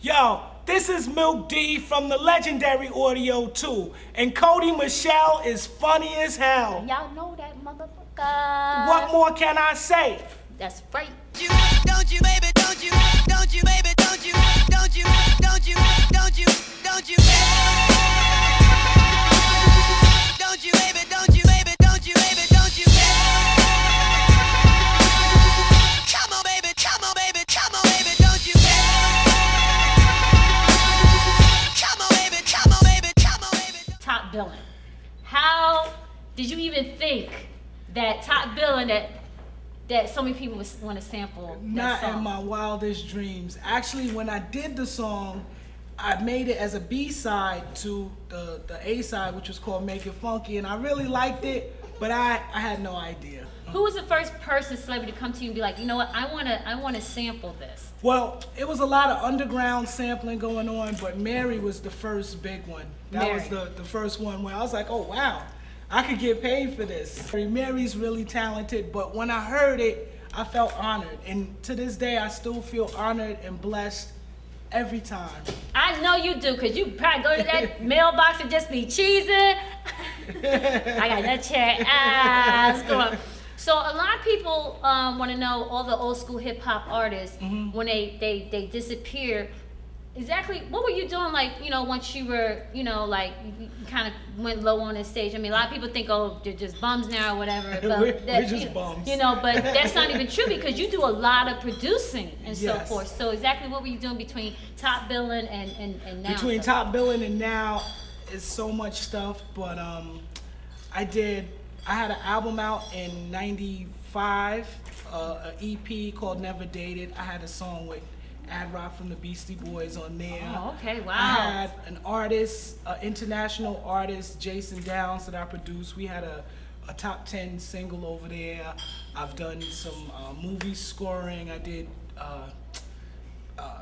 Yo, this is Milk Dee from the legendary Audio 2, and Kodi Me'chele is funny as hell. Y'all know that motherfucker. What more can I say? That's right. Don't you, baby, don't you, don't you, baby, don't you, don't you, don't you, don't you, don't you, don't you, baby, don't you, baby, don't you, baby, don't you, come on, baby, come on, baby, come on, baby, don't you, come on, baby, come on, baby, come on, baby. Top Billin. How did you even think that Top Billin, that so many people would want to sample that Not song? in my wildest dreams. Actually, when I did the song, I made it as a B-side to the A-side, which was called Make It Funky, and I really liked it, but I had no idea. Who was the first person, celebrity, to come to you and be like, you know what, I wanna sample this? Well, it was a lot of underground sampling going on, but Mary was the first big one. That was the first one where I was like, oh wow, I could get paid for this. Mary's really talented, but when I heard it, I felt honored. And to this day, I still feel honored and blessed every time. I know you do, because you probably go to that mailbox and just be cheesing. I got that check. What's going on? So a lot of people want to know all the old school hip hop artists, when they disappear. Exactly, what were you doing, like, you know, once you were, you know, like, you kind of went low on the stage? I mean, a lot of people think, oh, they're just bums now or whatever. But we're just bums. You know, but that's not even true, because you do a lot of producing and so Yes. forth. So exactly what were you doing between Top Billin and now? Between Top Billin and now is so much stuff, but I had an album out in '95, an EP called Never Dated. I had a song with Ad Rock from the Beastie Boys on there. Oh, okay, wow. I had an artist, an international artist, Jason Downs, that I produced. We had a top 10 single over there. I've done some movie scoring. I did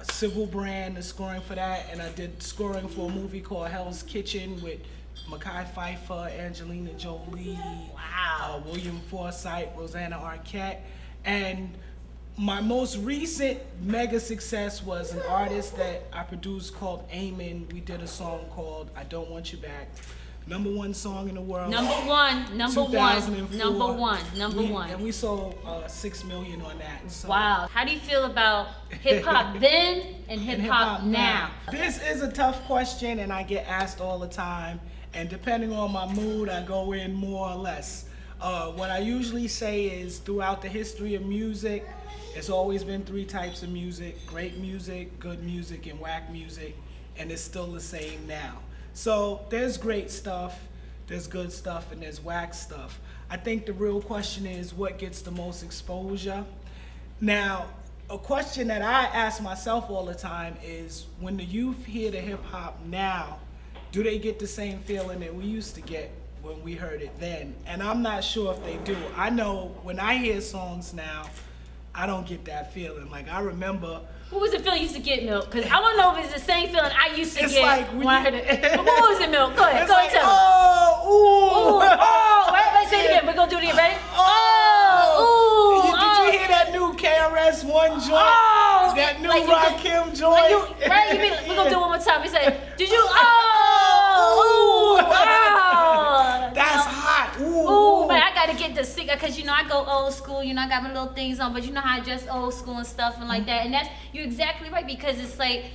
Civil Brand, the scoring for that, and I did scoring for a movie called Hell's Kitchen with Mekhi Phifer, Angelina Jolie, Wow. William Forsythe, Rosanna Arquette, and my most recent mega success was an artist that I produced called Eamon. We did a song called I Don't Want You Back. #1 song in the world. Number one. 2004. Number one. And we sold 6 million on that. So. Wow. How do you feel about hip hop then and hip hop now? This is a tough question, and I get asked all the time. And depending on my mood, I go in more or less. What I usually say is, throughout the history of music, it's always been 3 types of music: great music, good music, and whack music, and it's still the same now. So there's great stuff, there's good stuff, and there's whack stuff. I think the real question is, what gets the most exposure? Now, a question that I ask myself all the time is, when the youth hear the hip hop now, do they get the same feeling that we used to get when we heard it then? And I'm not sure if they do. I know when I hear songs now, I don't get that feeling. Like, I remember. What was the feeling you used to get, Milk? Because I want to know if it's the same feeling I used to It's get like when I heard it. What was it, Milk? Go ahead. It's Go like, ahead, tell me. oh, ooh, Oh, right, let's say it again. We're going to do it again. Ready? Oh, ooh, Did you hear that new KRS-One joint? Oh, That new like you Rakim joint? Like you, right? We're going to do it one more time. We say, did you? Oh, oh. That's hot. Ooh, man, I gotta get the singer, because you know I go old school, you know I got my little things on, but you know how I dress old school and stuff and like that. And that's, you're exactly right, because it's like,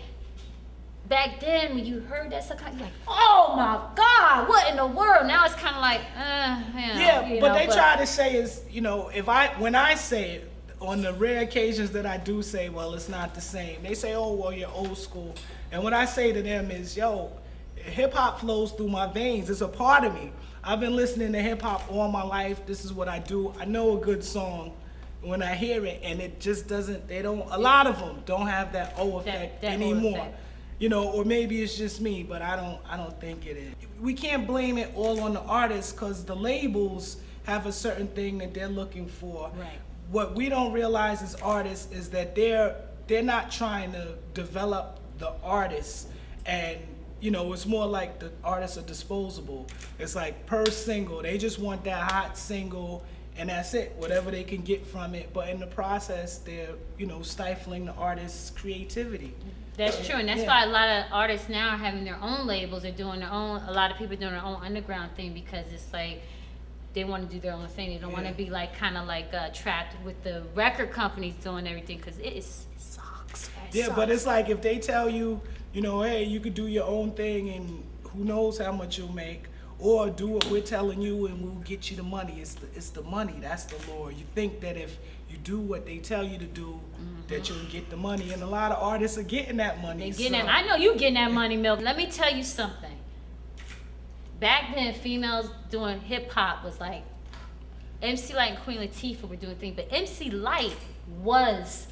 back then when you heard that stuff, you're like, oh my God, what in the world? Now it's kind of like, yeah, you but know, they try to say is, you know, when I say it, on the rare occasions that I do say, well, it's not the same, they say, oh, well, you're old school. And what I say to them is, yo, hip hop flows through my veins. It's a part of me. I've been listening to hip hop all my life. This is what I do. I know a good song when I hear it, and it just doesn't, a lot of them don't have that effect that anymore. effect. You know, or maybe it's just me, but I don't think it is. We can't blame it all on the artists, because the labels have a certain thing that they're looking for. Right. What we don't realize as artists is that they're not trying to develop the artists, and you know, it's more like the artists are disposable. It's like per single, they just want that hot single, and that's it, whatever they can get from it. But in the process, they're, you know, stifling the artist's creativity. That's true, and that's why a lot of artists now are having their own labels. They're doing their own. A lot of people doing their own underground thing because it's like they want to do their own thing. They don't want to be like kind of like trapped with the record companies doing everything because it sucks. But it's like if they tell you, you know, hey, you could do your own thing and who knows how much you'll make, or do what we're telling you and we'll get you the money. It's the money. That's the lure. You think that if you do what they tell you to do, that you'll get the money, and a lot of artists are getting that money. They getting I know you getting that money, Milk. Let me tell you something. Back then, females doing hip hop was like MC Lyte and Queen Latifah were doing things, but MC Lyte was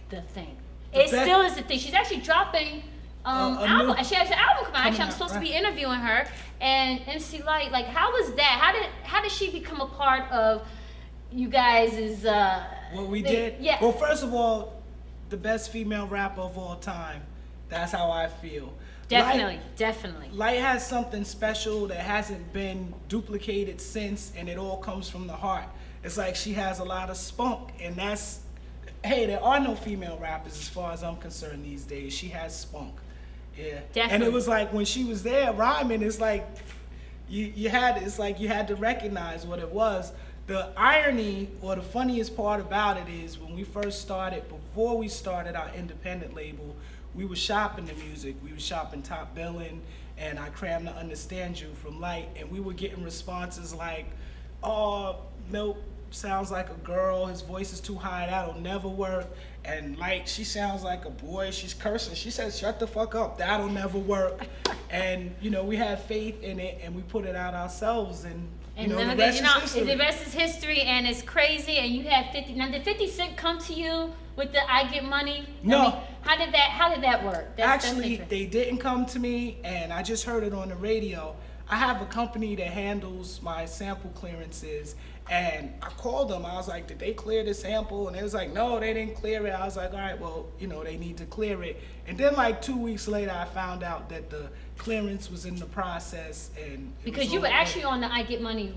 the thing. It still is the thing. She's actually dropping album. She has an album coming out. Actually, I'm supposed to be interviewing her. And MC Lyte, like, how was that? How did she become a part of you guys' what we did? Yeah. Well, first of all, the best female rapper of all time. That's how I feel. Definitely. Lyte has something special that hasn't been duplicated since, and it all comes from the heart. It's like she has a lot of spunk, and that's, hey, there are no female rappers as far as I'm concerned these days. She has spunk. Yeah. Definitely. And it was like when she was there rhyming, it's like you had to recognize what it was. The irony or the funniest part about it is when we first started, before we started our independent label, we were shopping the music. We were shopping Top Billin and I Cram to Understand You from Lyte, and we were getting responses like, oh, Milk sounds like a girl, his voice is too high, that'll never work. And Lyte, she sounds like a boy, she's cursing. She says, shut the fuck up, that'll never work. And, you know, we had faith in it and we put it out ourselves, and you know, the rest is history. The rest is history, and it's crazy. And you had 50. Now, did 50 Cent come to you with the I Get Money? No. I mean, how did that work? Actually, they didn't come to me, and I just heard it on the radio. I have a company that handles my sample clearances, and I called them. I was like, did they clear the sample? And they was like, no, they didn't clear it. I was like, all right, well, you know, they need to clear it. And then like 2 weeks later, I found out that the clearance was in the process, and because you were actually on the I Get Money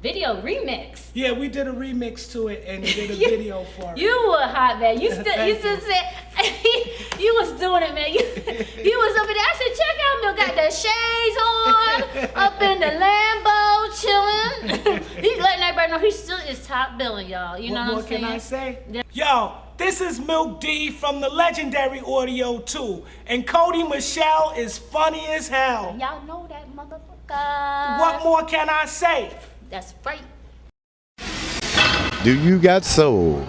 video remix. Yeah, we did a remix to it and did a video for it. You were hot, man. You still said you was doing it, man. You was up in there. I said, check out Milk, got the shades on, up in the Lambo, chilling. He's letting everybody know he still is top billing, y'all. You know what I'm saying? What can I say? Yo, this is Milk Dee from the legendary Audio 2, and Kodi Me'chele is funny as hell. Y'all know that motherfucker. What more can I say? That's right. Do you got soul?